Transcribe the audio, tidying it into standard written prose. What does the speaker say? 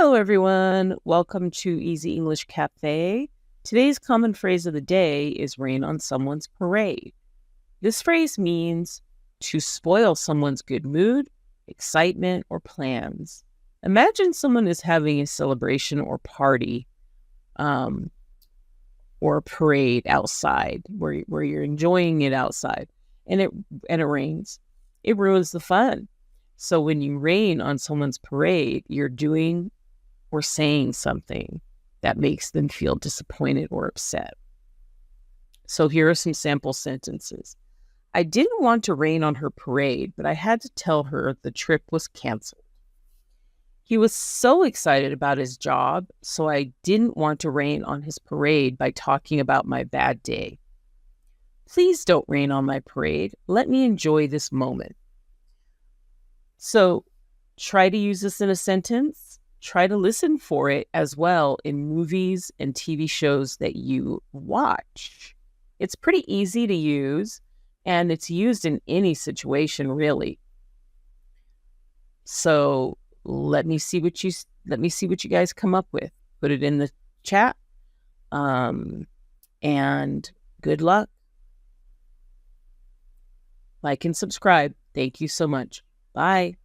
Hello, everyone. Welcome to Easy English Cafe. Today's common phrase of the day is rain on someone's parade. This phrase means to spoil someone's good mood, excitement, or plans. Imagine someone is having a celebration or party or a parade outside where you're enjoying it outside and it rains. It ruins the fun. So when you rain on someone's parade, you're doing or saying something that makes them feel disappointed or upset. So here are some sample sentences. I didn't want to rain on her parade, but I had to tell her the trip was canceled. He was so excited about his job, so I didn't want to rain on his parade by talking about my bad day. Please don't rain on my parade. Let me enjoy this moment. So try to use this in a sentence. Try to listen for it as well in movies and TV shows that you watch. It's pretty easy to use, and it's used in any situation, really. So let me see what you guys come up with. Put it in the chat. And good luck. Like and subscribe. Thank you so much. Bye.